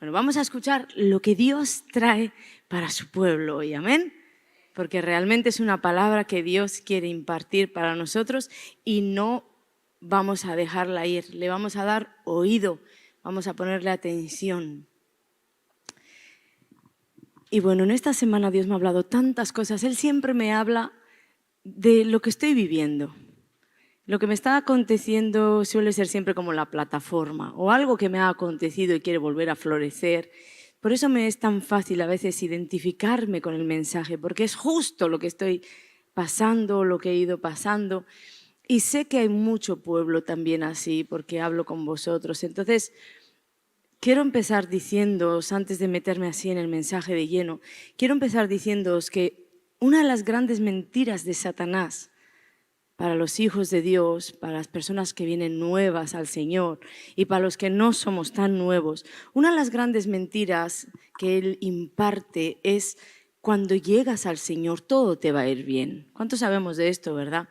Bueno, vamos a escuchar lo que Dios trae para su pueblo hoy, amén. Porque realmente es una palabra que Dios quiere impartir para nosotros y no vamos a dejarla ir, le vamos a dar oído, vamos a ponerle atención. Y bueno, en esta semana Dios me ha hablado tantas cosas, Él siempre me habla de lo que estoy viviendo. Lo que me está aconteciendo suele ser siempre como la plataforma o algo que me ha acontecido y quiere volver a florecer. Por eso me es tan fácil a veces identificarme con el mensaje, porque es justo lo que estoy pasando, lo que he ido pasando. Y sé que hay mucho pueblo también así, porque hablo con vosotros. Entonces, quiero empezar diciéndoos, antes de meterme así en el mensaje de lleno, quiero empezar diciéndoos que una de las grandes mentiras de Satanás para los hijos de Dios, para las personas que vienen nuevas al Señor y para los que no somos tan nuevos, una de las grandes mentiras que Él imparte es: cuando llegas al Señor todo te va a ir bien. ¿Cuántos sabemos de esto, verdad?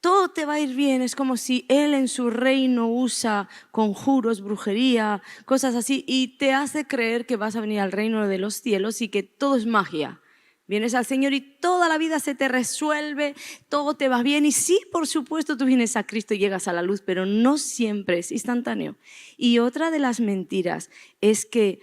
Todo te va a ir bien, es como si Él en su reino usa conjuros, brujería, cosas así, y te hace creer que vas a venir al reino de los cielos y que todo es magia. Vienes al Señor y toda la vida se te resuelve, todo te va bien. Y sí, por supuesto, tú vienes a Cristo y llegas a la luz, pero no siempre es instantáneo. Y otra de las mentiras es que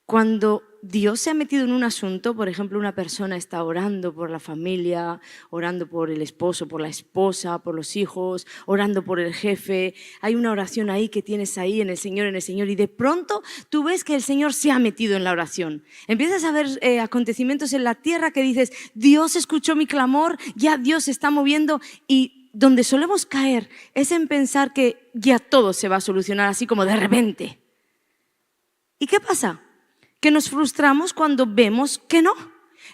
cuando Dios se ha metido en un asunto, por ejemplo, una persona está orando por la familia, orando por el esposo, por la esposa, por los hijos, orando por el jefe, hay una oración ahí que tienes ahí en el Señor, y de pronto tú ves que el Señor se ha metido en la oración. Empiezas a ver acontecimientos en la tierra que dices: Dios escuchó mi clamor, ya Dios se está moviendo. Y donde solemos caer es en pensar que ya todo se va a solucionar así como de repente. ¿Y qué pasa? Que nos frustramos cuando vemos que no.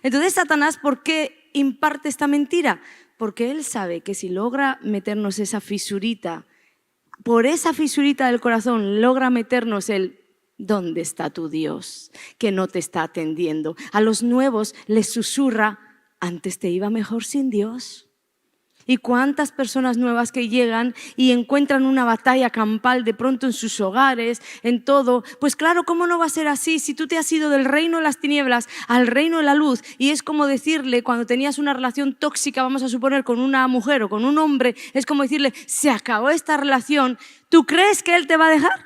Entonces Satanás, ¿por qué imparte esta mentira? Porque él sabe que si logra meternos esa fisurita, por esa fisurita del corazón logra meternos el: ¿dónde está tu Dios? Que no te está atendiendo. A los nuevos les susurra: antes te iba mejor sin Dios. Y cuántas personas nuevas que llegan y encuentran una batalla campal de pronto en sus hogares, en todo. Pues claro, ¿cómo no va a ser así si tú te has ido del reino de las tinieblas al reino de la luz? Y es como decirle, cuando tenías una relación tóxica, vamos a suponer, con una mujer o con un hombre, es como decirle: se acabó esta relación, ¿tú crees que él te va a dejar?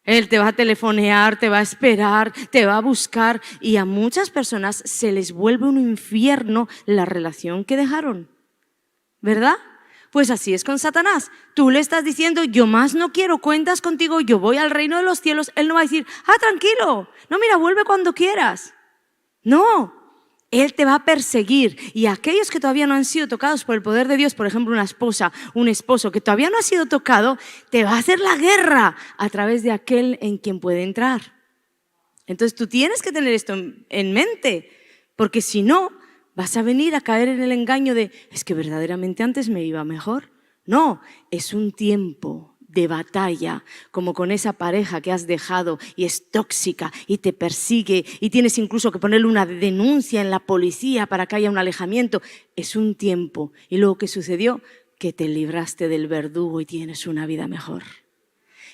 Él te va a telefonear, te va a esperar, te va a buscar, y a muchas personas se les vuelve un infierno la relación que dejaron. ¿Verdad? Pues así es con Satanás. Tú le estás diciendo: yo más no quiero cuentas contigo, yo voy al reino de los cielos. Él no va a decir: tranquilo, no, mira, vuelve cuando quieras. No, él te va a perseguir. Y aquellos que todavía no han sido tocados por el poder de Dios, por ejemplo, una esposa, un esposo que todavía no ha sido tocado, te va a hacer la guerra a través de aquel en quien puede entrar. Entonces tú tienes que tener esto en mente, porque si no, vas a venir a caer en el engaño de: es que verdaderamente antes me iba mejor. No, es un tiempo de batalla, como con esa pareja que has dejado y es tóxica y te persigue y tienes incluso que ponerle una denuncia en la policía para que haya un alejamiento. Es un tiempo. Y luego, ¿qué sucedió? Que te libraste del verdugo y tienes una vida mejor.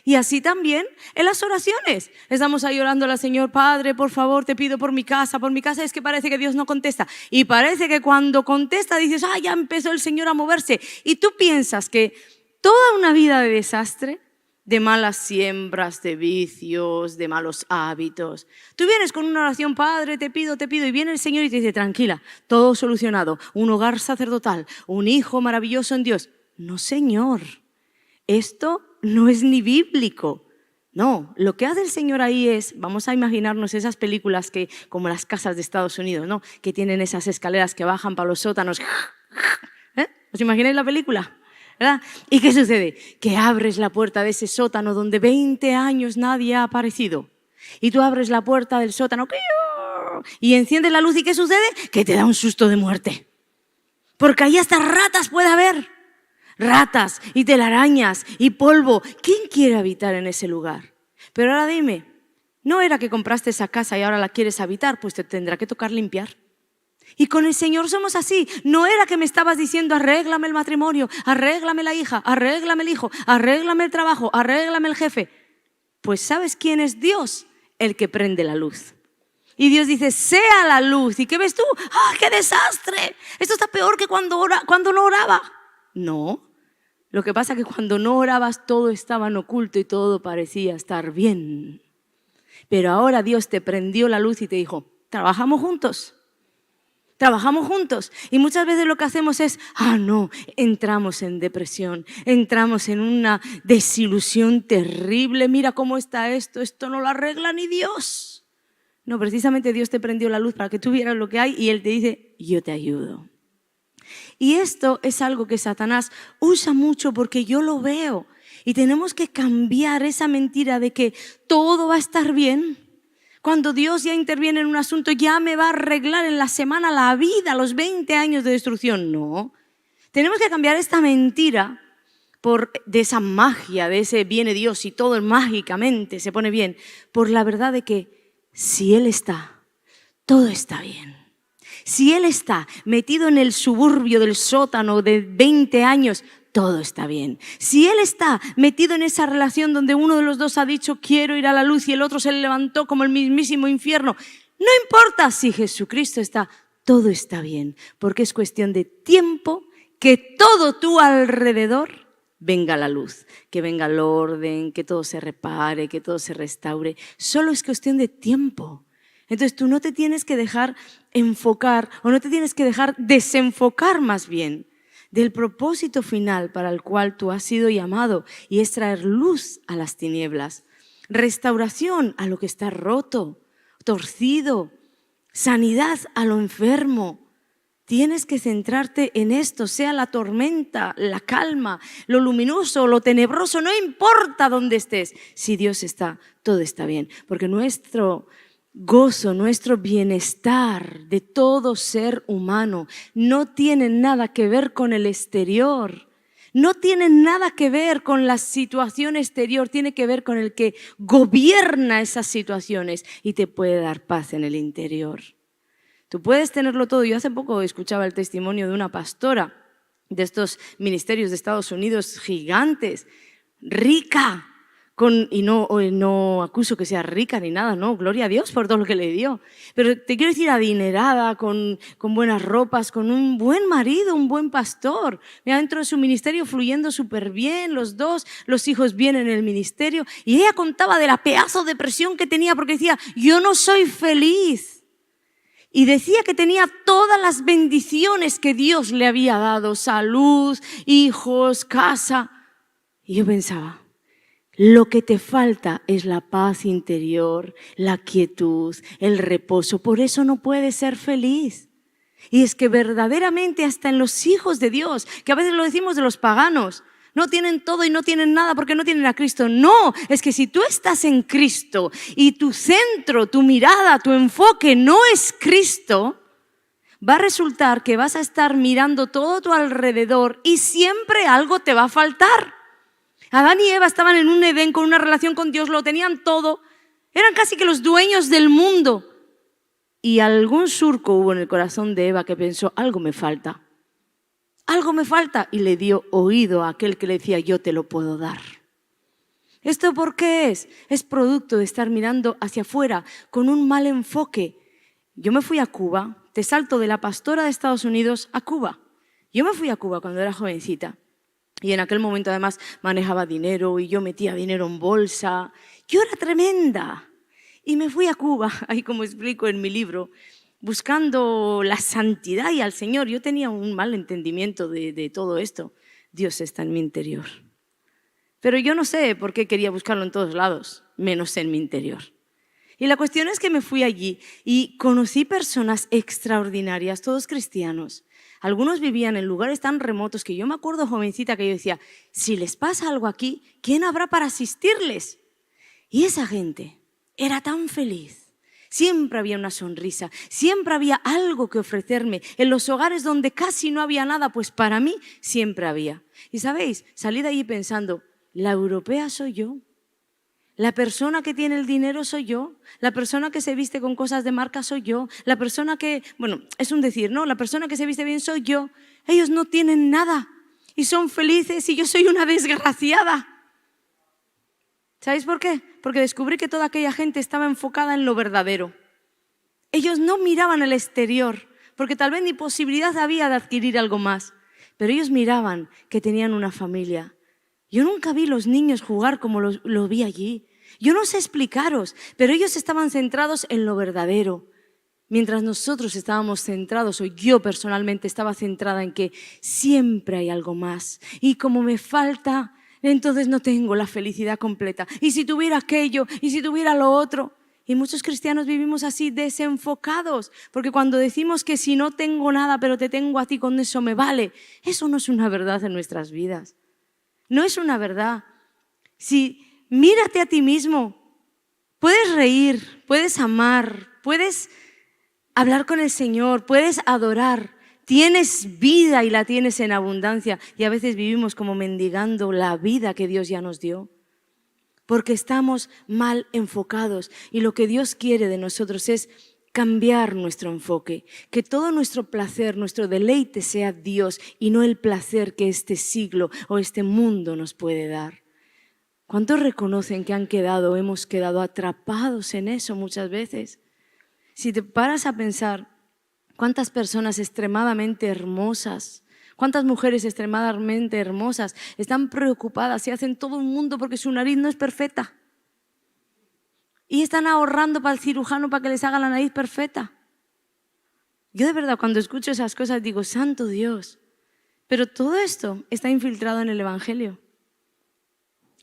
Y así también en las oraciones. Estamos ahí orando al Señor: Padre, por favor, te pido por mi casa. Es que parece que Dios no contesta. Y parece que cuando contesta dices: ya empezó el Señor a moverse. Y tú piensas que toda una vida de desastre, de malas siembras, de vicios, de malos hábitos. Tú vienes con una oración: Padre, te pido, y viene el Señor y te dice: tranquila, todo solucionado, un hogar sacerdotal, un hijo maravilloso en Dios. No, Señor, esto no es ni bíblico. No, lo que hace el Señor ahí es, vamos a imaginarnos esas películas que, como las casas de Estados Unidos, ¿no? Que tienen esas escaleras que bajan para los sótanos. ¿Os imagináis la película? ¿Verdad? ¿Y qué sucede? Que abres la puerta de ese sótano donde 20 años nadie ha aparecido. Y tú abres la puerta del sótano y enciendes la luz, ¿y qué sucede? Que te da un susto de muerte. Porque ahí hasta ratas puede haber. Ratas y telarañas y polvo. ¿Quién quiere habitar en ese lugar? Pero ahora dime, ¿no era que compraste esa casa y ahora la quieres habitar? Pues te tendrá que tocar limpiar. Y con el Señor somos así. No era que me estabas diciendo: arréglame el matrimonio, arréglame la hija, arréglame el hijo, arréglame el trabajo, arréglame el jefe. Pues ¿sabes quién es Dios? el que prende la luz. Y Dios dice, sea la luz. ¿Y qué ves tú? ¡Ah, qué desastre! Esto está peor que cuando no oraba. No. Lo que pasa es que cuando no orabas todo estaba en oculto y todo parecía estar bien. Pero ahora Dios te prendió la luz y te dijo, trabajamos juntos. Trabajamos juntos y muchas veces lo que hacemos es, no, entramos en depresión, entramos en una desilusión terrible, mira cómo está esto no lo arregla ni Dios. No, precisamente Dios te prendió la luz para que tú vieras lo que hay y Él te dice, yo te ayudo. Y esto es algo que Satanás usa mucho porque yo lo veo y tenemos que cambiar esa mentira de que todo va a estar bien. Cuando Dios ya interviene en un asunto, ya me va a arreglar en la semana la vida, los 20 años de destrucción. No, tenemos que cambiar esta mentira de esa magia, de ese viene Dios y todo mágicamente se pone bien, por la verdad de que si Él está, todo está bien. Si Él está metido en el suburbio del sótano de 20 años, todo está bien. Si Él está metido en esa relación donde uno de los dos ha dicho quiero ir a la luz y el otro se le levantó como el mismísimo infierno, no importa si Jesucristo está, todo está bien, porque es cuestión de tiempo que todo tu alrededor venga la luz, que venga el orden, que todo se repare, que todo se restaure. Solo es cuestión de tiempo. Entonces tú no te tienes que dejar enfocar o no te tienes que dejar desenfocar más bien del propósito final para el cual tú has sido llamado y es traer luz a las tinieblas, restauración a lo que está roto, torcido, sanidad a lo enfermo. Tienes que centrarte en esto, sea la tormenta, la calma, lo luminoso, lo tenebroso, no importa dónde estés. Si Dios está, todo está bien, porque nuestro gozo, nuestro bienestar de todo ser humano no tiene nada que ver con el exterior, no tiene nada que ver con la situación exterior, tiene que ver con el que gobierna esas situaciones y te puede dar paz en el interior. Tú puedes tenerlo todo. Yo hace poco escuchaba el testimonio de una pastora de estos ministerios de Estados Unidos gigantes, rica, y no acuso que sea rica ni nada, no, gloria a Dios por todo lo que le dio. Pero te quiero decir, adinerada, con buenas ropas, con un buen marido, un buen pastor. Mira, dentro de su ministerio fluyendo súper bien, los dos, los hijos bien en el ministerio. Y ella contaba de la pedazo de depresión que tenía porque decía, yo no soy feliz. Y decía que tenía todas las bendiciones que Dios le había dado, salud, hijos, casa. Y yo pensaba, lo que te falta es la paz interior, la quietud, el reposo. Por eso no puedes ser feliz. Y es que verdaderamente hasta en los hijos de Dios, que a veces lo decimos de los paganos, no tienen todo y no tienen nada porque no tienen a Cristo. No, es que si tú estás en Cristo y tu centro, tu mirada, tu enfoque no es Cristo, va a resultar que vas a estar mirando todo tu alrededor y siempre algo te va a faltar. Adán y Eva estaban en un Edén con una relación con Dios, lo tenían todo, eran casi que los dueños del mundo. Y algún surco hubo en el corazón de Eva que pensó, algo me falta. Algo me falta, y le dio oído a aquel que le decía, yo te lo puedo dar. ¿Esto por qué es? Es producto de estar mirando hacia afuera con un mal enfoque. Yo me fui a Cuba, te salto de la pastora de Estados Unidos a Cuba. Yo me fui a Cuba cuando era jovencita y en aquel momento además manejaba dinero y yo metía dinero en bolsa. Yo era tremenda y me fui a Cuba, ahí como explico en mi libro, buscando la santidad y al Señor. Yo tenía un mal entendimiento de todo esto. Dios está en mi interior. Pero yo no sé por qué quería buscarlo en todos lados, menos en mi interior. Y la cuestión es que me fui allí y conocí personas extraordinarias, todos cristianos. Algunos vivían en lugares tan remotos que yo me acuerdo jovencita que yo decía, si les pasa algo aquí, ¿quién habrá para asistirles? Y esa gente era tan feliz. Siempre había una sonrisa, siempre había algo que ofrecerme. En los hogares donde casi no había nada, pues para mí siempre había. Y sabéis, salí de allí pensando, la europea soy yo, la persona que tiene el dinero soy yo, la persona que se viste con cosas de marca soy yo, la persona que, bueno, es un decir, ¿no? La persona que se viste bien soy yo. Ellos no tienen nada y son felices y yo soy una desgraciada. ¿Sabéis por qué? Porque descubrí que toda aquella gente estaba enfocada en lo verdadero. Ellos no miraban el exterior, porque tal vez ni posibilidad había de adquirir algo más, pero ellos miraban que tenían una familia. Yo nunca vi los niños jugar como lo vi allí. Yo no sé explicaros, pero ellos estaban centrados en lo verdadero. Mientras nosotros estábamos centrados, o yo personalmente estaba centrada en que siempre hay algo más. Y como me falta, entonces no tengo la felicidad completa. Y si tuviera aquello, y si tuviera lo otro. Y muchos cristianos vivimos así, desenfocados. Porque cuando decimos que si no tengo nada, pero te tengo a ti, con eso me vale. Eso no es una verdad en nuestras vidas. No es una verdad. Si mírate a ti mismo, puedes reír, puedes amar, puedes hablar con el Señor, puedes adorar, tienes vida y la tienes en abundancia, y a veces vivimos como mendigando la vida que Dios ya nos dio, porque estamos mal enfocados, y lo que Dios quiere de nosotros es cambiar nuestro enfoque, que todo nuestro placer, nuestro deleite sea Dios y no el placer que este siglo o este mundo nos puede dar. ¿Cuántos reconocen que hemos quedado atrapados en eso muchas veces? Si te paras a pensar, cuántas personas extremadamente hermosas, cuántas mujeres extremadamente hermosas están preocupadas y hacen todo un mundo porque su nariz no es perfecta. Y están ahorrando para el cirujano para que les haga la nariz perfecta. Yo de verdad cuando escucho esas cosas digo, santo Dios, pero todo esto está infiltrado en el Evangelio.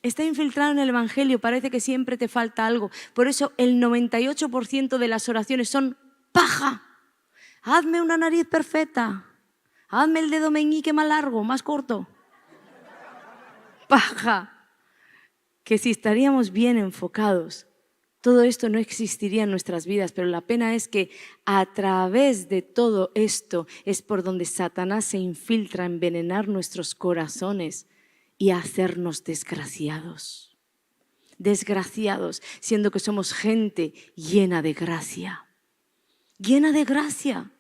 Está infiltrado en el Evangelio, parece que siempre te falta algo. Por eso el 98% de las oraciones son paja. Hazme una nariz perfecta. Hazme el dedo meñique más largo, más corto. Paja. Que si estaríamos bien enfocados, todo esto no existiría en nuestras vidas, pero la pena es que a través de todo esto es por donde Satanás se infiltra a envenenar nuestros corazones y a hacernos desgraciados. Desgraciados, siendo que somos gente llena de gracia. Llena de gracia.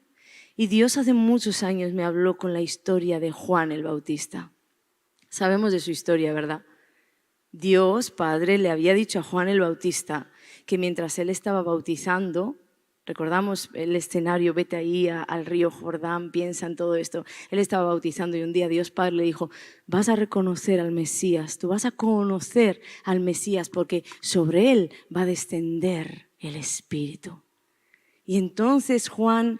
Y Dios hace muchos años me habló con la historia de Juan el Bautista. Sabemos de su historia, ¿verdad? Dios, Padre, le había dicho a Juan el Bautista que mientras él estaba bautizando, recordamos el escenario, vete ahí al río Jordán, piensa en todo esto. Él estaba bautizando y un día Dios Padre le dijo, vas a reconocer al Mesías, tú vas a conocer al Mesías porque sobre él va a descender el Espíritu. Y entonces Juan,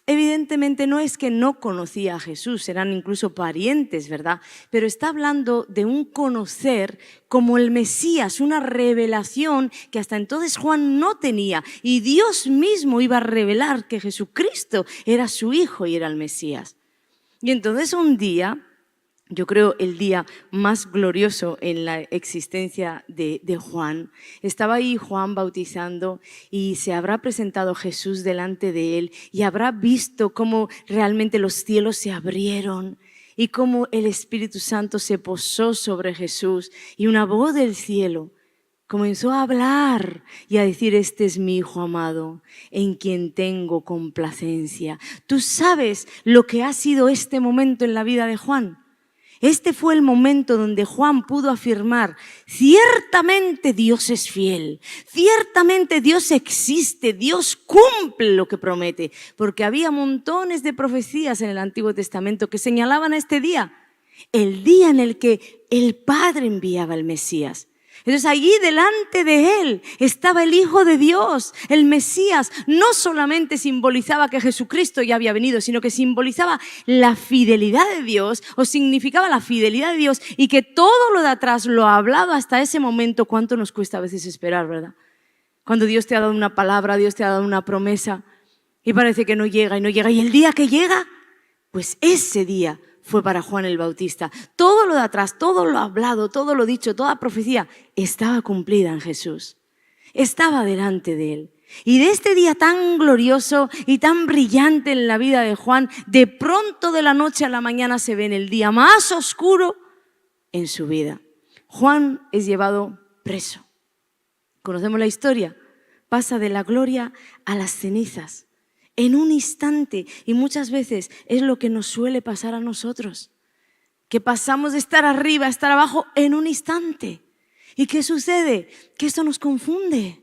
evidentemente no es que no conocía a Jesús, eran incluso parientes, ¿verdad? Pero está hablando de un conocer como el Mesías, una revelación que hasta entonces Juan no tenía. Y Dios mismo iba a revelar que Jesucristo era su Hijo y era el Mesías. Y entonces un día, yo creo el día más glorioso en la existencia de Juan, estaba ahí Juan bautizando y se habrá presentado Jesús delante de él y habrá visto cómo realmente los cielos se abrieron y cómo el Espíritu Santo se posó sobre Jesús y una voz del cielo comenzó a hablar y a decir, este es mi Hijo amado, en quien tengo complacencia. ¿Tú sabes lo que ha sido este momento en la vida de Juan? Este fue el momento donde Juan pudo afirmar, ciertamente Dios es fiel, ciertamente Dios existe, Dios cumple lo que promete, porque había montones de profecías en el Antiguo Testamento que señalaban a este día, el día en el que el Padre enviaba al Mesías. Entonces allí delante de él estaba el Hijo de Dios, el Mesías. No solamente simbolizaba que Jesucristo ya había venido, sino que simbolizaba la fidelidad de Dios o significaba la fidelidad de Dios y que todo lo de atrás lo ha hablado hasta ese momento. ¿Cuánto nos cuesta a veces esperar, verdad? Cuando Dios te ha dado una palabra, Dios te ha dado una promesa y parece que no llega y no llega. Y el día que llega, pues ese día fue para Juan el Bautista. Todo lo de atrás, todo lo hablado, todo lo dicho, toda profecía estaba cumplida en Jesús. Estaba delante de él. Y de este día tan glorioso y tan brillante en la vida de Juan, de pronto de la noche a la mañana se ve en el día más oscuro en su vida. Juan es llevado preso. Conocemos la historia. Pasa de la gloria a las cenizas. En un instante, y muchas veces es lo que nos suele pasar a nosotros, que pasamos de estar arriba a estar abajo en un instante. ¿Y qué sucede? Que esto nos confunde.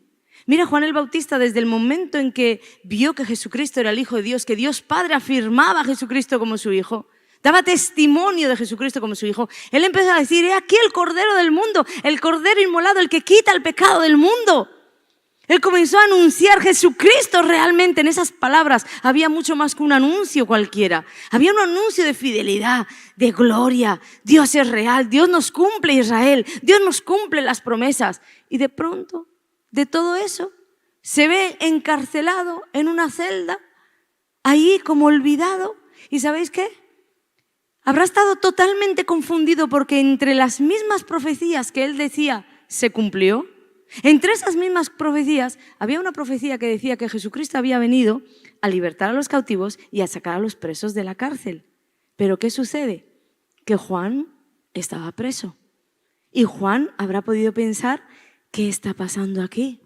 Mira, Juan el Bautista, desde el momento en que vio que Jesucristo era el Hijo de Dios, que Dios Padre afirmaba a Jesucristo como su Hijo, daba testimonio de Jesucristo como su Hijo, él empezó a decir: he aquí el Cordero del mundo, el Cordero inmolado, el que quita el pecado del mundo. Él comenzó a anunciar Jesucristo realmente. En esas palabras había mucho más que un anuncio cualquiera. Había un anuncio de fidelidad, de gloria. Dios es real, Dios nos cumple, Israel, Dios nos cumple las promesas. Y de pronto, de todo eso, se ve encarcelado en una celda, ahí como olvidado. ¿Y sabéis qué? Habrá estado totalmente confundido porque entre las mismas profecías que él decía se cumplió. Entre esas mismas profecías había una profecía que decía que Jesucristo había venido a libertar a los cautivos y a sacar a los presos de la cárcel. Pero ¿qué sucede? Que Juan estaba preso. Y Juan habrá podido pensar: ¿qué está pasando aquí?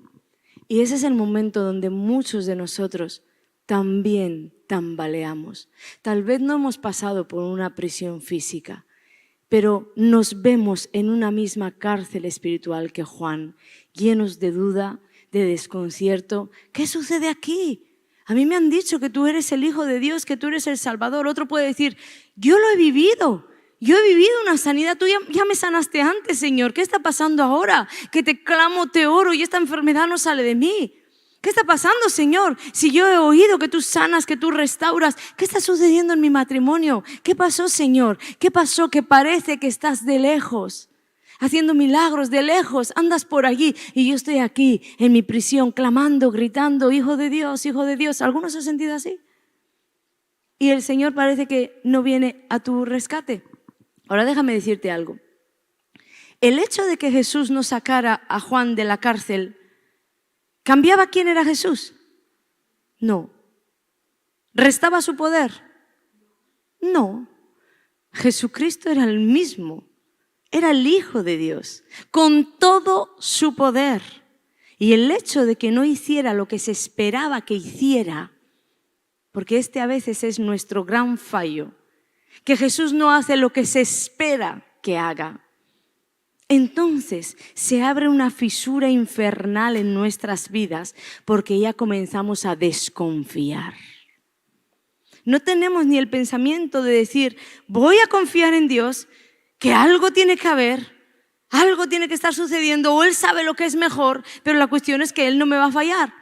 Y ese es el momento donde muchos de nosotros también tambaleamos. Tal vez no hemos pasado por una prisión física, pero nos vemos en una misma cárcel espiritual que Juan, llenos de duda, de desconcierto. ¿Qué sucede aquí? A mí me han dicho que tú eres el Hijo de Dios, que tú eres el Salvador. Otro puede decir: yo lo he vivido. Yo he vivido una sanidad, tú ya me sanaste antes, Señor. ¿Qué está pasando ahora? Que te clamo, te oro y esta enfermedad no sale de mí. ¿Qué está pasando, Señor? Si yo he oído que tú sanas, que tú restauras, ¿qué está sucediendo en mi matrimonio? ¿Qué pasó, Señor? ¿Qué pasó? Que parece que estás de lejos, haciendo milagros de lejos, andas por allí y yo estoy aquí en mi prisión clamando, gritando: Hijo de Dios, Hijo de Dios. ¿Alguno se ha sentido así? Y el Señor parece que no viene a tu rescate. Ahora déjame decirte algo. El hecho de que Jesús no sacara a Juan de la cárcel, ¿cambiaba quién era Jesús? No. ¿Restaba su poder? No. Jesucristo era el mismo. Era el Hijo de Dios, con todo su poder. Y el hecho de que no hiciera lo que se esperaba que hiciera, porque este a veces es nuestro gran fallo, que Jesús no hace lo que se espera que haga. Entonces se abre una fisura infernal en nuestras vidas porque ya comenzamos a desconfiar. No tenemos ni el pensamiento de decir: voy a confiar en Dios, que algo tiene que haber, algo tiene que estar sucediendo, o Él sabe lo que es mejor, pero la cuestión es que Él no me va a fallar.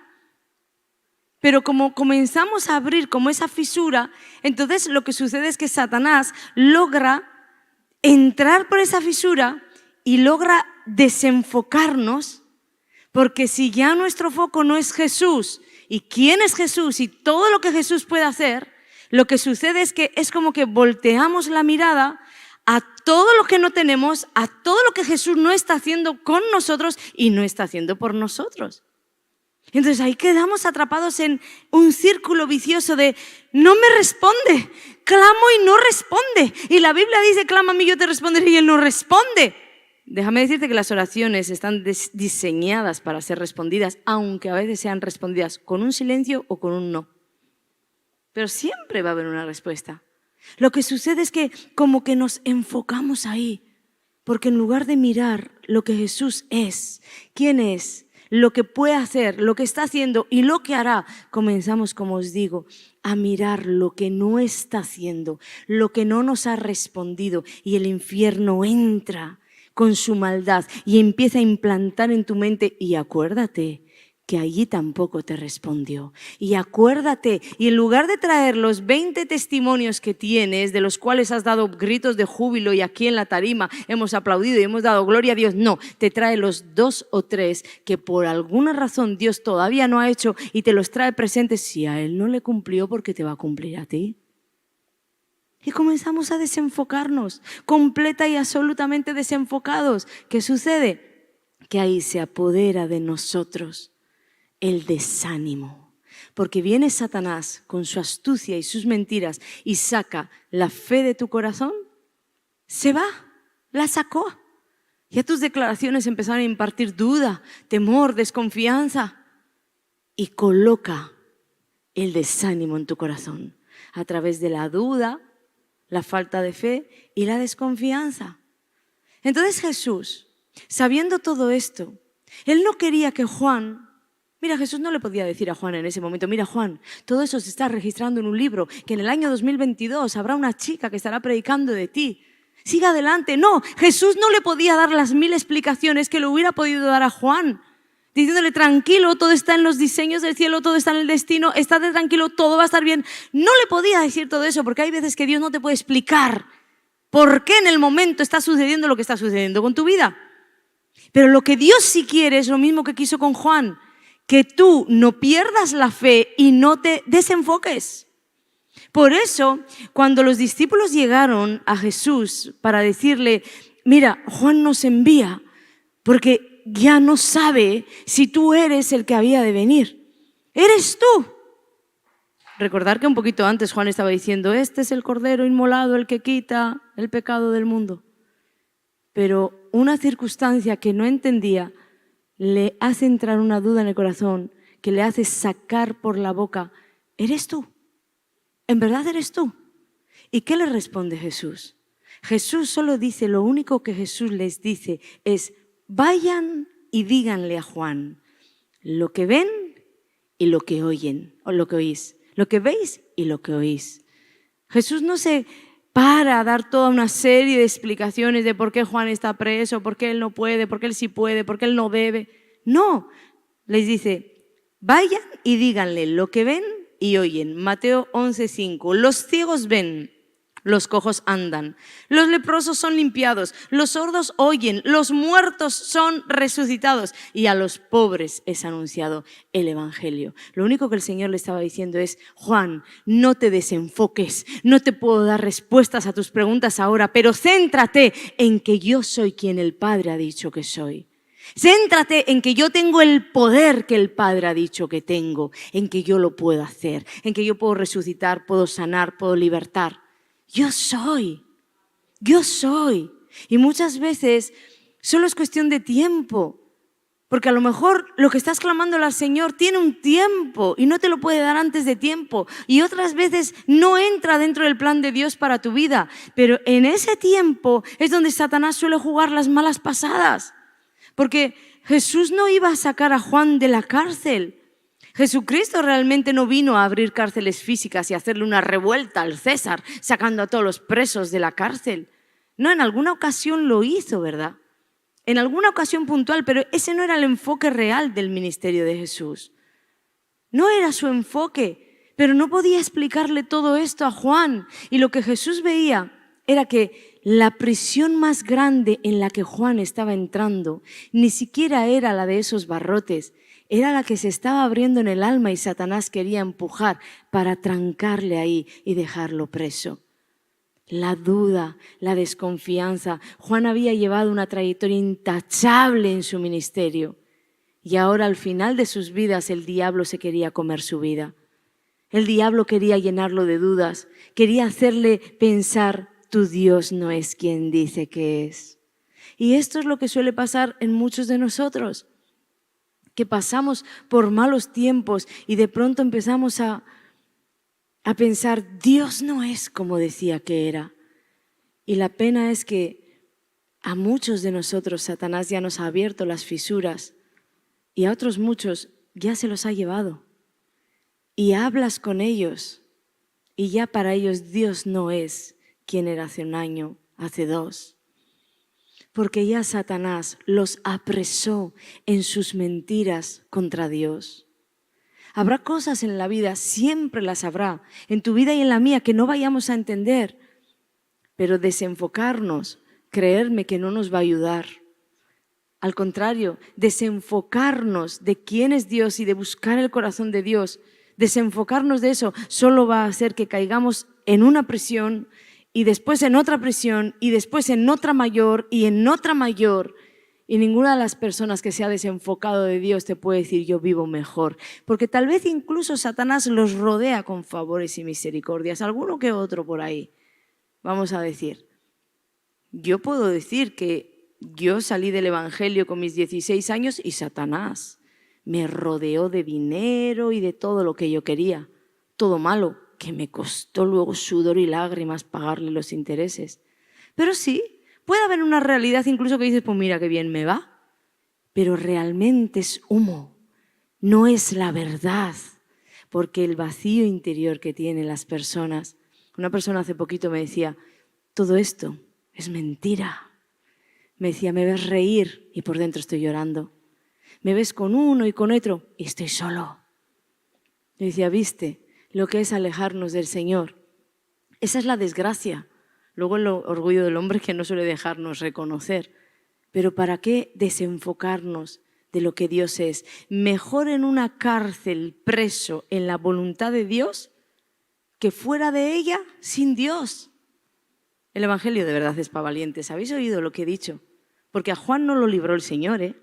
Pero como comenzamos a abrir como esa fisura, entonces lo que sucede es que Satanás logra entrar por esa fisura y logra desenfocarnos, porque si ya nuestro foco no es Jesús y quién es Jesús y todo lo que Jesús puede hacer, lo que sucede es que es como que volteamos la mirada a todo lo que no tenemos, a todo lo que Jesús no está haciendo con nosotros y no está haciendo por nosotros. Entonces ahí quedamos atrapados en un círculo vicioso de: no me responde, clamo y no responde. Y la Biblia dice: clama a mí, yo te responderé, y Él no responde. Déjame decirte que las oraciones están diseñadas para ser respondidas, aunque a veces sean respondidas con un silencio o con un no. Pero siempre va a haber una respuesta. Lo que sucede es que como que nos enfocamos ahí, porque en lugar de mirar lo que Jesús es, quién es, lo que puede hacer, lo que está haciendo y lo que hará, comenzamos, como os digo, a mirar lo que no está haciendo, lo que no nos ha respondido, y el infierno entra con su maldad y empieza a implantar en tu mente: y acuérdate que allí tampoco te respondió. Y acuérdate, y en lugar de traer los 20 testimonios que tienes, de los cuales has dado gritos de júbilo y aquí en la tarima hemos aplaudido y hemos dado gloria a Dios, no, te trae los 2 o 3 que por alguna razón Dios todavía no ha hecho y te los trae presentes. Si a Él no le cumplió, ¿por qué te va a cumplir a ti? Y comenzamos a desenfocarnos, completa y absolutamente desenfocados. ¿Qué sucede? Que ahí se apodera de nosotros el desánimo, porque viene Satanás con su astucia y sus mentiras y saca la fe de tu corazón. Se va, la sacó. Ya tus declaraciones empezaron a impartir duda, temor, desconfianza, y coloca el desánimo en tu corazón a través de la duda, la falta de fe y la desconfianza. Entonces Jesús sabiendo todo esto, él no quería que Juan... Mira, Jesús no le podía decir a Juan en ese momento, mira Juan, todo eso se está registrando en un libro, que en el año 2022 habrá una chica que estará predicando de ti. Siga adelante. No, Jesús no le podía dar las 1000 explicaciones que le hubiera podido dar a Juan, diciéndole tranquilo, todo está en los diseños del cielo, todo está en el destino, estate tranquilo, todo va a estar bien. No le podía decir todo eso porque hay veces que Dios no te puede explicar por qué en el momento está sucediendo lo que está sucediendo con tu vida. Pero lo que Dios sí quiere es lo mismo que quiso con Juan, que tú no pierdas la fe y no te desenfoques. Por eso, cuando los discípulos llegaron a Jesús para decirle, mira, Juan nos envía porque ya no sabe si tú eres el que había de venir. ¿Eres tú? Recordar que un poquito antes Juan estaba diciendo, este es el Cordero inmolado, el que quita el pecado del mundo. Pero una circunstancia que no entendía le hace entrar una duda en el corazón, que le hace sacar por la boca, ¿eres tú? ¿En verdad eres tú? ¿Y qué le responde Jesús? Jesús solo dice, lo único que Jesús les dice es, vayan y díganle a Juan lo que ven y lo que oyen, o lo que oís, lo que veis y lo que oís. Jesús no se para a dar toda una serie de explicaciones de por qué Juan está preso, por qué él no puede, por qué él sí puede, por qué él no debe. No, les dice, vayan y díganle lo que ven y oyen. Mateo 11:5, los ciegos ven, los cojos andan, los leprosos son limpiados, los sordos oyen, los muertos son resucitados y a los pobres es anunciado el evangelio. Lo único que el Señor le estaba diciendo es, Juan, no te desenfoques, no te puedo dar respuestas a tus preguntas ahora, pero céntrate en que yo soy quien el Padre ha dicho que soy. Céntrate en que yo tengo el poder que el Padre ha dicho que tengo, en que yo lo puedo hacer, en que yo puedo resucitar, puedo sanar, puedo libertar. Yo soy. Y muchas veces solo es cuestión de tiempo, porque a lo mejor lo que estás clamando al Señor tiene un tiempo y no te lo puede dar antes de tiempo. Y otras veces no entra dentro del plan de Dios para tu vida. Pero en ese tiempo es donde Satanás suele jugar las malas pasadas. Porque Jesús no iba a sacar a Juan de la cárcel. Jesucristo realmente no vino a abrir cárceles físicas y hacerle una revuelta al César, sacando a todos los presos de la cárcel. No, en alguna ocasión lo hizo, ¿verdad? En alguna ocasión puntual, pero ese no era el enfoque real del ministerio de Jesús. No era su enfoque, pero no podía explicarle todo esto a Juan. Y lo que Jesús veía era que la prisión más grande en la que Juan estaba entrando ni siquiera era la de esos barrotes, era la que se estaba abriendo en el alma y Satanás quería empujar para trancarle ahí y dejarlo preso. La duda, la desconfianza. Juan había llevado una trayectoria intachable en su ministerio y ahora al final de sus vidas el diablo se quería comer su vida. El diablo quería llenarlo de dudas, quería hacerle pensar, tu Dios no es quien dice que es. Y esto es lo que suele pasar en muchos de nosotros, que pasamos por malos tiempos y de pronto empezamos a pensar, Dios no es como decía que era. Y la pena es que a muchos de nosotros Satanás ya nos ha abierto las fisuras y a otros muchos ya se los ha llevado. Y hablas con ellos y ya para ellos Dios no es quien era hace un año, hace 2. Porque ya Satanás los apresó en sus mentiras contra Dios. Habrá cosas en la vida, siempre las habrá, en tu vida y en la mía, que no vayamos a entender. Pero desenfocarnos, creerme que no nos va a ayudar. Al contrario, desenfocarnos de quién es Dios y de buscar el corazón de Dios, desenfocarnos de eso solo va a hacer que caigamos en una prisión y después en otra prisión y después en otra mayor y en otra mayor. Y ninguna de las personas que se ha desenfocado de Dios te puede decir yo vivo mejor. Porque tal vez incluso Satanás los rodea con favores y misericordias, alguno que otro por ahí. Vamos a decir, yo puedo decir que yo salí del Evangelio con mis 16 años y Satanás me rodeó de dinero y de todo lo que yo quería, todo malo, que me costó luego sudor y lágrimas pagarle los intereses. Pero sí, Puede haber una realidad incluso que dices, pues mira qué bien me va, pero realmente es humo, no es la verdad, porque el vacío interior que tienen las personas. Una persona hace poquito me decía, todo esto es mentira. Me decía, me ves reír y por dentro estoy llorando. Me ves con uno y con otro y estoy solo. Le decía, ¿viste lo que es alejarnos del Señor? Esa es la desgracia. Luego el orgullo del hombre que no suele dejarnos reconocer. Pero ¿para qué desenfocarnos de lo que Dios es? Mejor en una cárcel preso en la voluntad de Dios que fuera de ella sin Dios. El Evangelio de verdad es para valientes. ¿Habéis oído lo que he dicho? Porque a Juan no lo libró el Señor, ¿eh?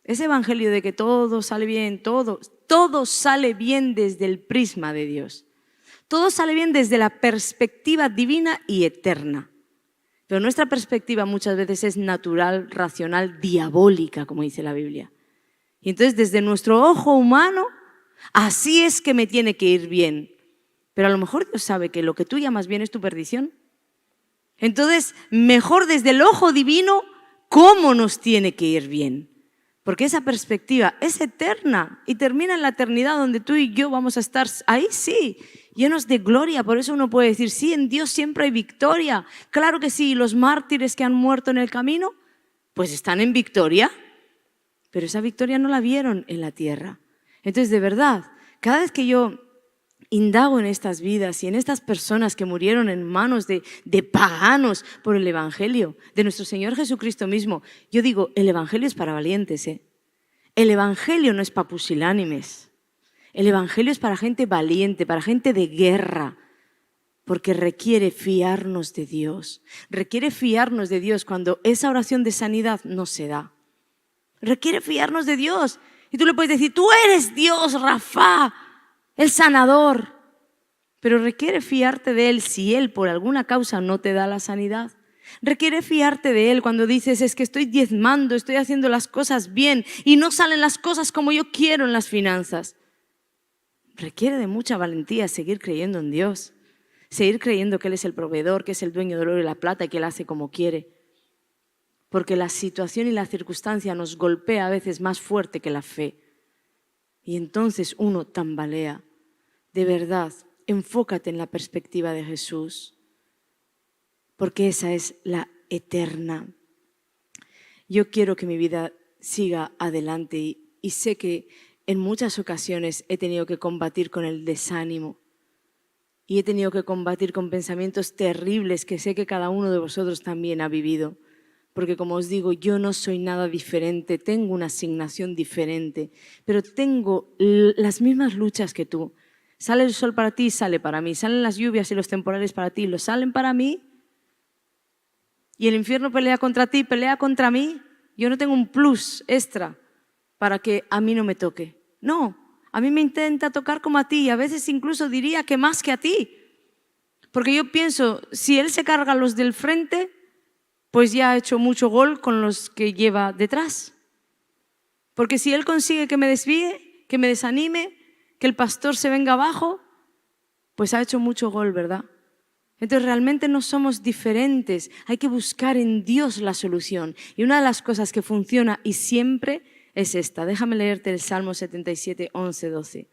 Ese Evangelio de que todo sale bien, todo sale bien desde el prisma de Dios. Todo sale bien desde la perspectiva divina y eterna. Pero nuestra perspectiva muchas veces es natural, racional, diabólica, como dice la Biblia. Y entonces desde nuestro ojo humano, así es que me tiene que ir bien. Pero a lo mejor Dios sabe que lo que tú llamas bien es tu perdición. Entonces, mejor desde el ojo divino, ¿cómo nos tiene que ir bien? Porque esa perspectiva es eterna y termina en la eternidad donde tú y yo vamos a estar ahí sí, llenos de gloria. Por eso uno puede decir, sí, en Dios siempre hay victoria. Claro que sí, los mártires que han muerto en el camino, pues están en victoria. Pero esa victoria no la vieron en la tierra. Entonces, de verdad, cada vez que yo indago en estas vidas y en estas personas que murieron en manos de paganos por el Evangelio, de nuestro Señor Jesucristo mismo, yo digo, el Evangelio es para valientes, ¿eh? El Evangelio no es para pusilánimes. El Evangelio es para gente valiente, para gente de guerra, porque requiere fiarnos de Dios. Requiere fiarnos de Dios cuando esa oración de sanidad no se da. Requiere fiarnos de Dios. Y tú le puedes decir, tú eres Dios, Rafa, el sanador, pero requiere fiarte de Él si Él por alguna causa no te da la sanidad. Requiere fiarte de Él cuando dices, es que estoy diezmando, estoy haciendo las cosas bien y no salen las cosas como yo quiero en las finanzas. Requiere de mucha valentía seguir creyendo en Dios, seguir creyendo que Él es el proveedor, que es el dueño del oro y la plata y que Él hace como quiere. Porque la situación y la circunstancia nos golpea a veces más fuerte que la fe. Y entonces uno tambalea. De verdad, enfócate en la perspectiva de Jesús, porque esa es la eterna. Yo quiero que mi vida siga adelante y sé que en muchas ocasiones he tenido que combatir con el desánimo y he tenido que combatir con pensamientos terribles que sé que cada uno de vosotros también ha vivido. Porque como os digo, yo no soy nada diferente, tengo una asignación diferente, pero tengo las mismas luchas que tú. Sale el sol para ti, sale para mí. Salen las lluvias y los temporales para ti, los salen para mí. Y el infierno pelea contra ti, pelea contra mí. Yo no tengo un plus extra para que a mí no me toque. No, a mí me intenta tocar como a ti y a veces incluso diría que más que a ti. Porque yo pienso, si él se carga a los del frente, pues ya ha hecho mucho gol con los que lleva detrás. Porque si él consigue que me desvíe, que me desanime, que el pastor se venga abajo, pues ha hecho mucho gol, ¿verdad? Entonces realmente no somos diferentes, hay que buscar en Dios la solución. Y una de las cosas que funciona y siempre es esta. Déjame leerte el Salmo 77, 11, 12.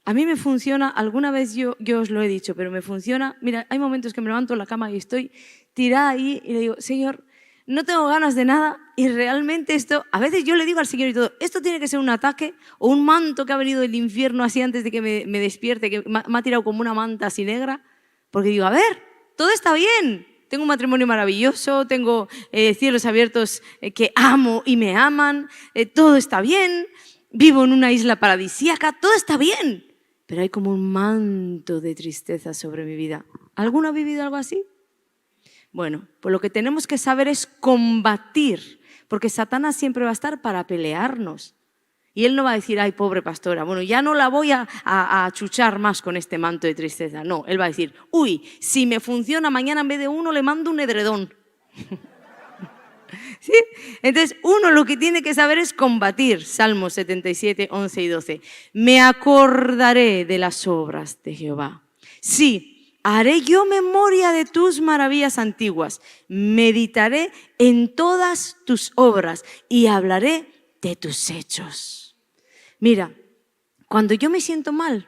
A mí me funciona, alguna vez yo os lo he dicho, pero me funciona. Mira, hay momentos que me levanto en la cama y estoy tirada ahí y le digo, Señor, no tengo ganas de nada y realmente esto, a veces yo le digo al Señor y todo, esto tiene que ser un ataque o un manto que ha venido del infierno así antes de que me despierte, que me ha tirado como una manta así negra, porque digo, a ver, todo está bien, tengo un matrimonio maravilloso, tengo cielos abiertos que amo y me aman, todo está bien, vivo en una isla paradisíaca, todo está bien. Pero hay como un manto de tristeza sobre mi vida. ¿Alguno ha vivido algo así? Bueno, pues lo que tenemos que saber es combatir, porque Satanás siempre va a estar para pelearnos. Y él no va a decir, ay, pobre pastora, bueno, ya no la voy a achuchar más con este manto de tristeza. No, él va a decir, uy, si me funciona mañana en vez de uno le mando un edredón. ¿Sí? Entonces uno lo que tiene que saber es combatir. Salmos 77, 11 y 12. Me acordaré de las obras de Jehová. Sí, haré yo memoria de tus maravillas antiguas, meditaré en todas tus obras y hablaré de tus hechos. Mira, cuando yo me siento mal,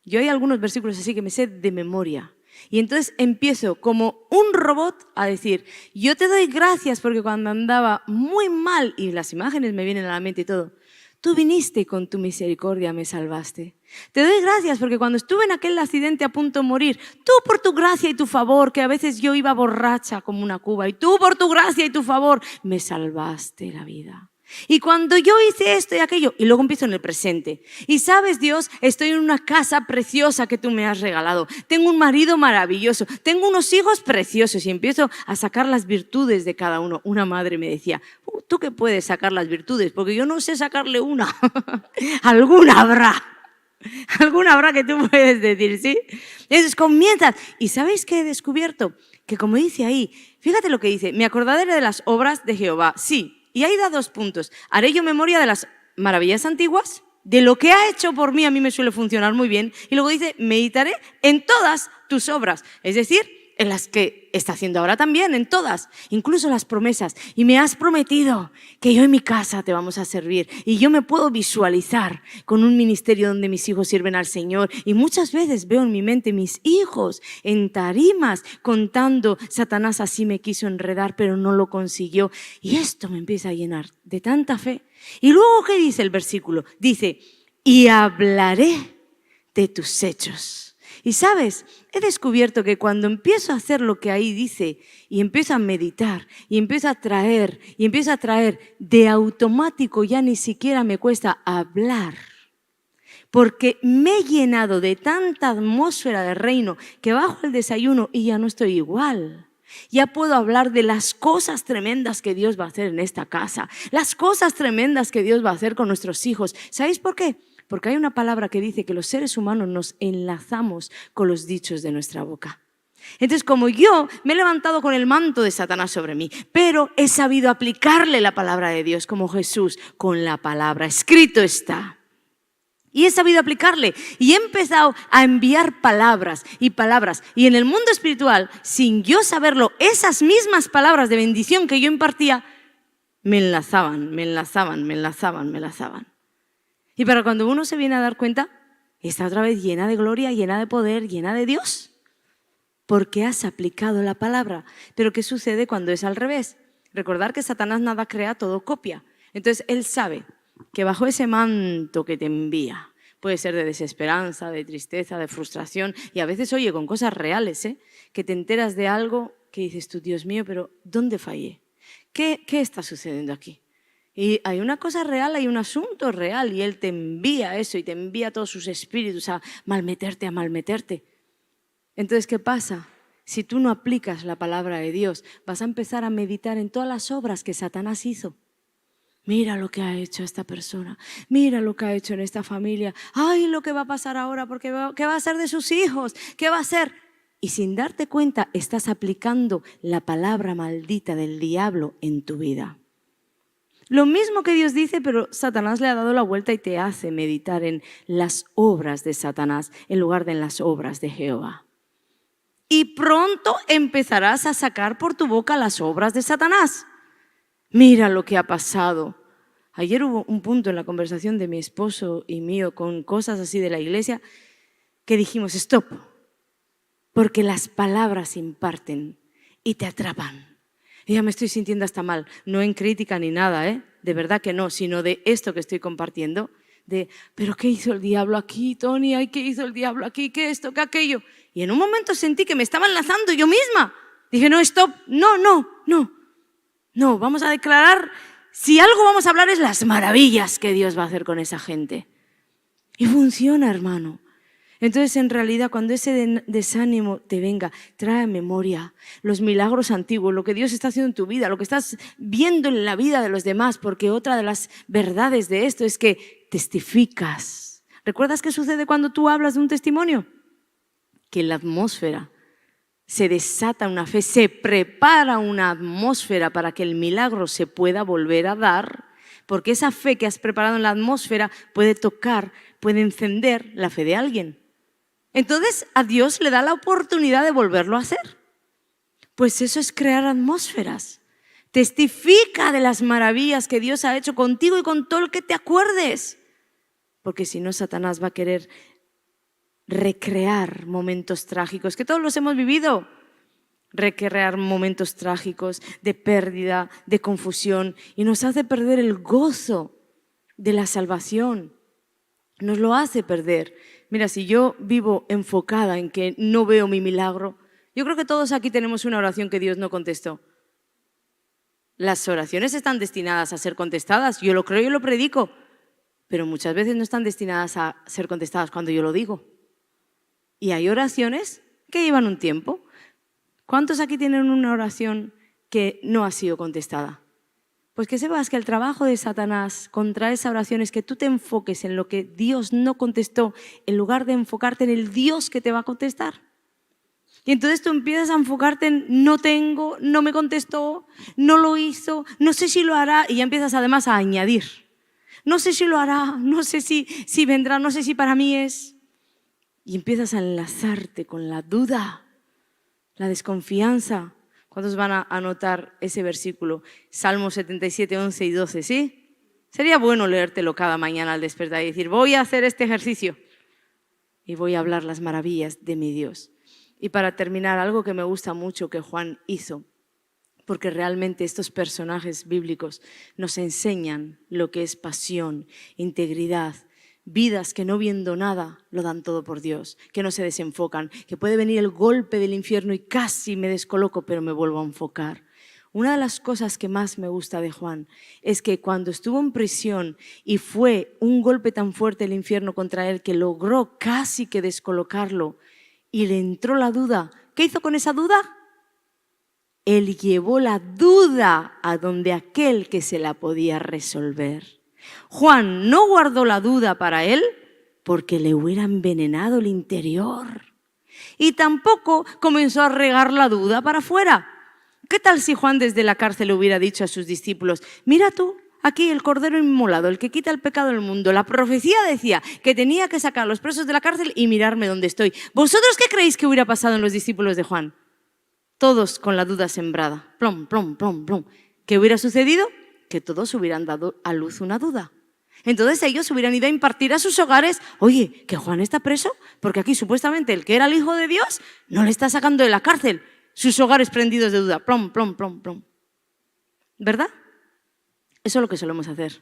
yo hay algunos versículos así que me sé de memoria. Y entonces empiezo como un robot a decir, yo te doy gracias porque cuando andaba muy mal, y las imágenes me vienen a la mente y todo, tú viniste y con tu misericordia me salvaste. Te doy gracias porque cuando estuve en aquel accidente a punto de morir, tú por tu gracia y tu favor, que a veces yo iba borracha como una cuba, y tú por tu gracia y tu favor me salvaste la vida. Y cuando yo hice esto y aquello, y luego empiezo en el presente. Y sabes, Dios, estoy en una casa preciosa que tú me has regalado. Tengo un marido maravilloso. Tengo unos hijos preciosos. Y empiezo a sacar las virtudes de cada uno. Una madre me decía, ¿tú qué puedes sacar las virtudes? Porque yo no sé sacarle una. Alguna habrá. Alguna habrá que tú puedes decir, ¿sí? Entonces comienzas. ¿Y sabéis qué he descubierto? Que como dice ahí, fíjate lo que dice, me acordaré de las obras de Jehová. Sí. Y ahí da 2 puntos. Haré yo memoria de las maravillas antiguas, de lo que ha hecho por mí, a mí me suele funcionar muy bien. Y luego dice, meditaré en todas tus obras. Es decir, en las que está haciendo ahora también, en todas, incluso las promesas. Y me has prometido que yo en mi casa te vamos a servir. Y yo me puedo visualizar con un ministerio donde mis hijos sirven al Señor. Y muchas veces veo en mi mente mis hijos en tarimas contando, Satanás así me quiso enredar, pero no lo consiguió. Y esto me empieza a llenar de tanta fe. Y luego, ¿qué dice el versículo? Dice, y hablaré de tus hechos. Y sabes, he descubierto que cuando empiezo a hacer lo que ahí dice y empiezo a meditar y empiezo a traer de automático, ya ni siquiera me cuesta hablar. Porque me he llenado de tanta atmósfera de reino que bajo el desayuno y ya no estoy igual. Ya puedo hablar de las cosas tremendas que Dios va a hacer en esta casa, las cosas tremendas que Dios va a hacer con nuestros hijos. ¿Sabéis por qué? Porque hay una palabra que dice que los seres humanos nos enlazamos con los dichos de nuestra boca. Entonces, como yo me he levantado con el manto de Satanás sobre mí, pero he sabido aplicarle la palabra de Dios como Jesús con la palabra, escrito está. Y he sabido aplicarle y he empezado a enviar palabras y palabras. Y en el mundo espiritual, sin yo saberlo, esas mismas palabras de bendición que yo impartía, me enlazaban. Y para cuando uno se viene a dar cuenta, está otra vez llena de gloria, llena de poder, llena de Dios. Porque has aplicado la palabra. Pero ¿qué sucede cuando es al revés? Recordar que Satanás nada crea, todo copia. Entonces él sabe que bajo ese manto que te envía, puede ser de desesperanza, de tristeza, de frustración, y a veces, oye, con cosas reales, que te enteras de algo que dices tú, Dios mío, pero ¿dónde fallé? ¿Qué está sucediendo aquí? Y hay una cosa real, hay un asunto real y Él te envía eso y te envía todos sus espíritus a malmeterte. Entonces, ¿qué pasa? Si tú no aplicas la palabra de Dios, vas a empezar a meditar en todas las obras que Satanás hizo. Mira lo que ha hecho esta persona, mira lo que ha hecho en esta familia, ay, lo que va a pasar ahora, porque ¿qué va a hacer de sus hijos? ¿Qué va a hacer? Y sin darte cuenta, estás aplicando la palabra maldita del diablo en tu vida. Lo mismo que Dios dice, pero Satanás le ha dado la vuelta y te hace meditar en las obras de Satanás en lugar de en las obras de Jehová. Y pronto empezarás a sacar por tu boca las obras de Satanás. Mira lo que ha pasado. Ayer hubo un punto en la conversación de mi esposo y mío con cosas así de la iglesia que dijimos, stop, porque las palabras imparten y te atrapan. Y ya me estoy sintiendo hasta mal, no en crítica ni nada, de verdad que no, sino de esto que estoy compartiendo, de, pero ¿qué hizo el diablo aquí, Tony? Ay, ¿qué hizo el diablo aquí? ¿Qué esto? ¿Qué aquello? Y en un momento sentí que me estaba enlazando yo misma. Dije, no, stop, no, vamos a declarar, si algo vamos a hablar es las maravillas que Dios va a hacer con esa gente. Y funciona, hermano. Entonces, en realidad, cuando ese desánimo te venga, trae a memoria los milagros antiguos, lo que Dios está haciendo en tu vida, lo que estás viendo en la vida de los demás, porque otra de las verdades de esto es que testificas. ¿Recuerdas qué sucede cuando tú hablas de un testimonio? Que en la atmósfera se desata una fe, se prepara una atmósfera para que el milagro se pueda volver a dar, porque esa fe que has preparado en la atmósfera puede tocar, puede encender la fe de alguien. Entonces a Dios le da la oportunidad de volverlo a hacer. Pues eso es crear atmósferas. Testifica de las maravillas que Dios ha hecho contigo y con todo el que te acuerdes. Porque si no, Satanás va a querer recrear momentos trágicos, que todos los hemos vivido. Recrear momentos trágicos de pérdida, de confusión, y nos hace perder el gozo de la salvación. Nos lo hace perder. Mira, si yo vivo enfocada en que no veo mi milagro, yo creo que todos aquí tenemos una oración que Dios no contestó. Las oraciones están destinadas a ser contestadas, yo lo creo y lo predico, pero muchas veces no están destinadas a ser contestadas cuando yo lo digo. Y hay oraciones que llevan un tiempo. ¿Cuántos aquí tienen una oración que no ha sido contestada? Pues que sepas que el trabajo de Satanás contra esa oración es que tú te enfoques en lo que Dios no contestó en lugar de enfocarte en el Dios que te va a contestar. Y entonces tú empiezas a enfocarte en no tengo, no me contestó, no lo hizo, no sé si lo hará, y ya empiezas además a añadir. No sé si lo hará, no sé si vendrá, no sé si para mí es. Y empiezas a enlazarte con la duda, la desconfianza. ¿Cuántos van a anotar ese versículo? Salmo 77, 11 y 12, ¿sí? Sería bueno leértelo cada mañana al despertar y decir, voy a hacer este ejercicio y voy a hablar las maravillas de mi Dios. Y para terminar, algo que me gusta mucho que Juan hizo, porque realmente estos personajes bíblicos nos enseñan lo que es pasión, integridad, vidas que no viendo nada lo dan todo por Dios, que no se desenfocan, que puede venir el golpe del infierno y casi me descoloco, pero me vuelvo a enfocar. Una de las cosas que más me gusta de Juan es que cuando estuvo en prisión y fue un golpe tan fuerte el infierno contra él que logró casi que descolocarlo y le entró la duda, ¿qué hizo con esa duda? Él llevó la duda a donde aquel que se la podía resolver. Juan no guardó la duda para él porque le hubiera envenenado el interior. Y tampoco comenzó a regar la duda para afuera. ¿Qué tal si Juan desde la cárcel le hubiera dicho a sus discípulos, mira tú, aquí el Cordero inmolado, el que quita el pecado del mundo, la profecía decía que tenía que sacar a los presos de la cárcel y mirarme dónde estoy? ¿Vosotros qué creéis que hubiera pasado en los discípulos de Juan? Todos con la duda sembrada, plom, plom, plom, plom. ¿Qué hubiera sucedido? Que todos hubieran dado a luz una duda. Entonces ellos hubieran ido a impartir a sus hogares, oye, que Juan está preso, porque aquí supuestamente el que era el Hijo de Dios no le está sacando de la cárcel, sus hogares prendidos de duda, plom, plom, plom, plom. ¿Verdad? Eso es lo que solemos hacer.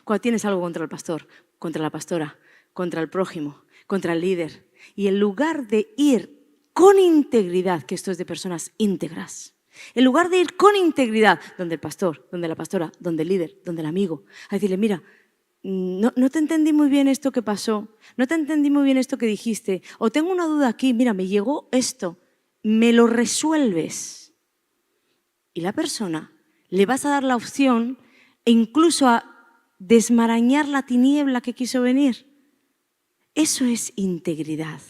Cuando tienes algo contra el pastor, contra la pastora, contra el prójimo, contra el líder, y en lugar de ir con integridad, que esto es de personas íntegras, en lugar de ir con integridad donde el pastor, donde la pastora, donde el líder, donde el amigo, a decirle, mira, no te entendí muy bien esto que pasó, no te entendí muy bien esto que dijiste, o tengo una duda aquí, mira, me llegó esto, me lo resuelves. Y la persona le vas a dar la opción e incluso a desmarañar la tiniebla que quiso venir. Eso es integridad.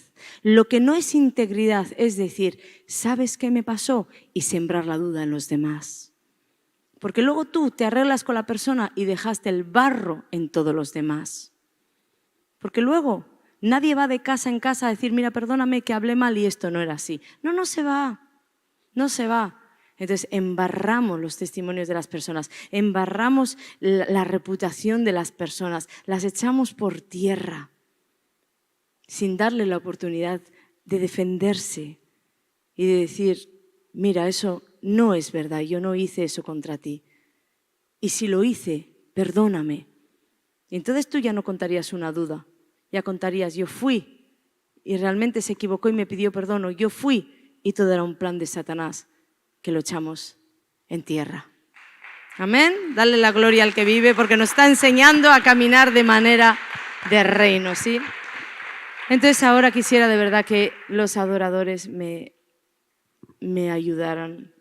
Lo que no es integridad es decir, ¿sabes qué me pasó? Y sembrar la duda en los demás. Porque luego tú te arreglas con la persona y dejaste el barro en todos los demás. Porque luego nadie va de casa en casa a decir, mira, perdóname que hablé mal y esto no era así. No se va, no se va. Entonces embarramos los testimonios de las personas, embarramos la reputación de las personas, las echamos por tierra, sin darle la oportunidad de defenderse y de decir, mira, eso no es verdad, yo no hice eso contra ti. Y si lo hice, perdóname. Y entonces tú ya no contarías una duda, ya contarías, yo fui y realmente se equivocó y me pidió perdón, o yo fui y todo era un plan de Satanás que lo echamos en tierra. Amén. Dale la gloria al que vive porque nos está enseñando a caminar de manera de reino, ¿sí? Entonces ahora quisiera de verdad que los adoradores me ayudaran,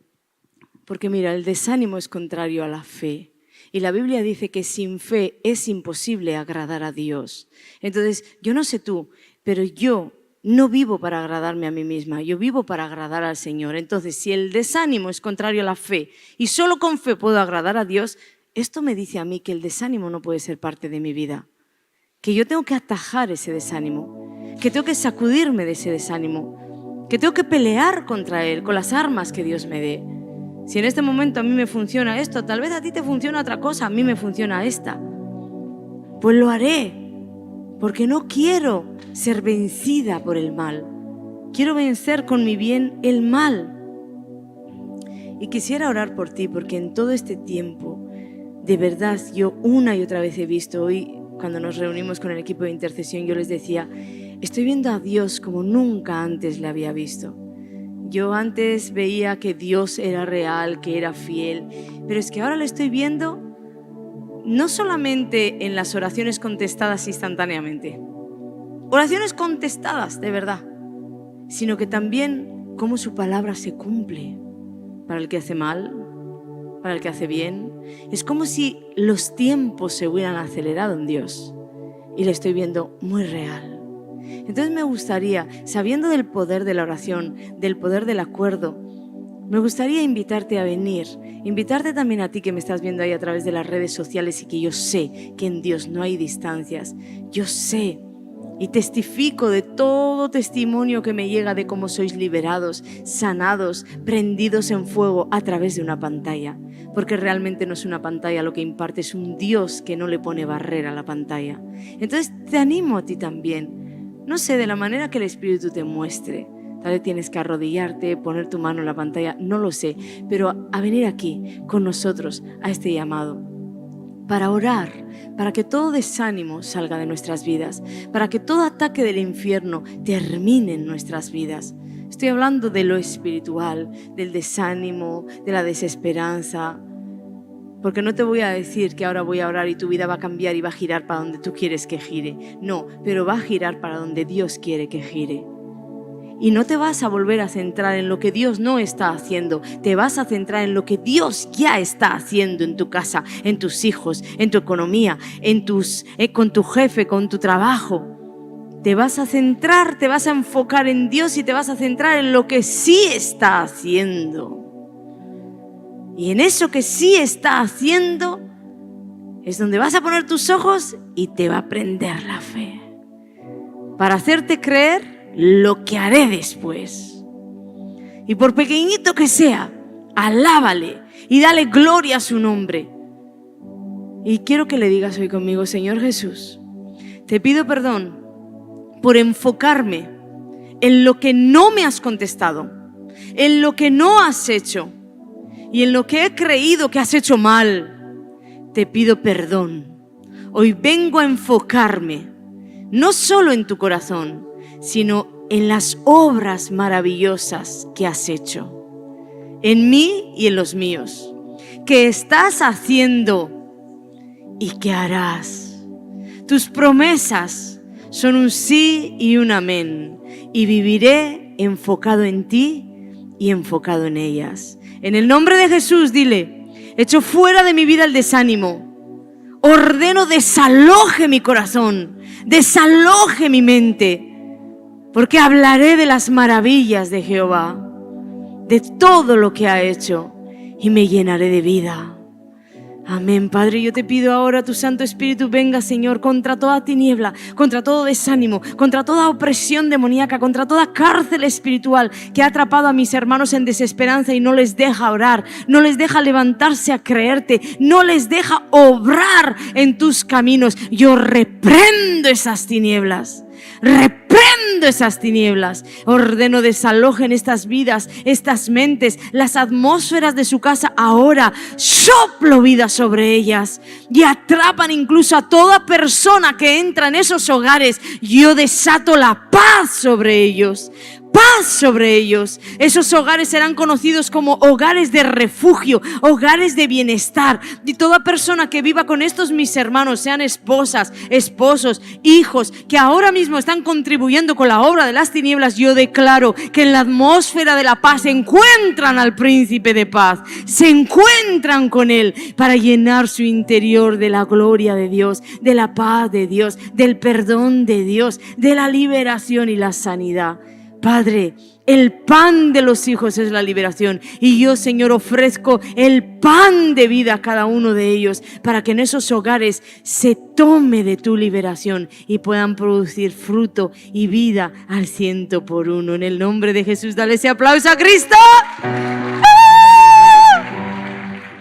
porque mira, el desánimo es contrario a la fe y la Biblia dice que sin fe es imposible agradar a Dios. Entonces, yo no sé tú, pero yo no vivo para agradarme a mí misma, yo vivo para agradar al Señor. Entonces, si el desánimo es contrario a la fe y solo con fe puedo agradar a Dios, esto me dice a mí que el desánimo no puede ser parte de mi vida, que yo tengo que atajar ese desánimo. que tengo que sacudirme de ese desánimo, que tengo que pelear contra él con las armas que Dios me dé. Si en este momento a mí me funciona esto, tal vez a ti te funciona otra cosa, a mí me funciona esta. Pues lo haré, porque no quiero ser vencida por el mal. Quiero vencer con mi bien el mal. Y quisiera orar por ti, porque en todo este tiempo, de verdad, yo una y otra vez he visto, hoy cuando nos reunimos con el equipo de intercesión, yo les decía, estoy viendo a Dios como nunca antes le había visto. Yo antes veía que Dios era real, que era fiel, pero es que ahora lo estoy viendo no solamente en las oraciones contestadas instantáneamente, oraciones contestadas de verdad, sino que también cómo su palabra se cumple para el que hace mal, para el que hace bien. Es como si los tiempos se hubieran acelerado en Dios y le estoy viendo muy real. Entonces me gustaría, sabiendo del poder de la oración, del poder del acuerdo, me gustaría invitarte a venir, invitarte también a ti que me estás viendo ahí a través de las redes sociales y que yo sé que en Dios no hay distancias. Yo sé y testifico de todo testimonio que me llega de cómo sois liberados, sanados, prendidos en fuego a través de una pantalla. Porque realmente no es una pantalla lo que imparte, es un Dios que no le pone barrera a la pantalla. Entonces te animo a ti también. No sé, de la manera que el Espíritu te muestre. Tal vez tienes que arrodillarte, poner tu mano en la pantalla, no lo sé. Pero a venir aquí con nosotros a este llamado. Para orar, para que todo desánimo salga de nuestras vidas. Para que todo ataque del infierno termine en nuestras vidas. Estoy hablando de lo espiritual, del desánimo, de la desesperanza. Porque no te voy a decir que ahora voy a orar y tu vida va a cambiar y va a girar para donde tú quieres que gire. No, pero va a girar para donde Dios quiere que gire. Y no te vas a volver a centrar en lo que Dios no está haciendo. Te vas a centrar en lo que Dios ya está haciendo en tu casa, en tus hijos, en tu economía, con tu jefe, con tu trabajo. Te vas a centrar, te vas a enfocar en Dios y te vas a centrar en lo que sí está haciendo. Y en eso que sí está haciendo es donde vas a poner tus ojos y te va a prender la fe para hacerte creer lo que haré después. Y por pequeñito que sea, alábale y dale gloria a su nombre. Y quiero que le digas hoy conmigo, Señor Jesús, te pido perdón por enfocarme en lo que no me has contestado, en lo que no has hecho y en lo que he creído que has hecho mal. Te pido perdón. Hoy vengo a enfocarme no solo en tu corazón, sino en las obras maravillosas que has hecho, en mí y en los míos, que estás haciendo y que harás. Tus promesas son un sí y un amén, y viviré enfocado en ti y enfocado en ellas. En el nombre de Jesús, dile, echo fuera de mi vida el desánimo. Ordeno desaloje mi corazón, desaloje mi mente, porque hablaré de las maravillas de Jehová, de todo lo que ha hecho, y me llenaré de vida. Amén, Padre, yo te pido ahora, tu Santo Espíritu venga, Señor, contra toda tiniebla, contra todo desánimo, contra toda opresión demoníaca, contra toda cárcel espiritual que ha atrapado a mis hermanos en desesperanza y no les deja orar, no les deja levantarse a creerte, no les deja obrar en tus caminos. Yo reprendo esas tinieblas. Reprendo esas tinieblas. Ordeno desalojen estas vidas, estas mentes, las atmósferas de su casa. Ahora soplo vida sobre ellas y atrapan incluso a toda persona que entra en esos hogares. Yo desato la paz sobre ellos. Paz sobre ellos. Esos hogares serán conocidos como hogares de refugio, hogares de bienestar. Y toda persona que viva con estos mis hermanos, sean esposas, esposos, hijos, que ahora mismo están contribuyendo con la obra de las tinieblas, yo declaro que en la atmósfera de la paz se encuentran al príncipe de paz, se encuentran con él para llenar su interior de la gloria de Dios, de la paz de Dios, del perdón de Dios, de la liberación y la sanidad. Padre, El pan de los hijos es la liberación. Y yo, Señor, ofrezco el pan de vida a cada uno de ellos para que en esos hogares se tome de tu liberación y puedan producir fruto y vida al 100 por 1. En el nombre de Jesús, dale ese aplauso a Cristo.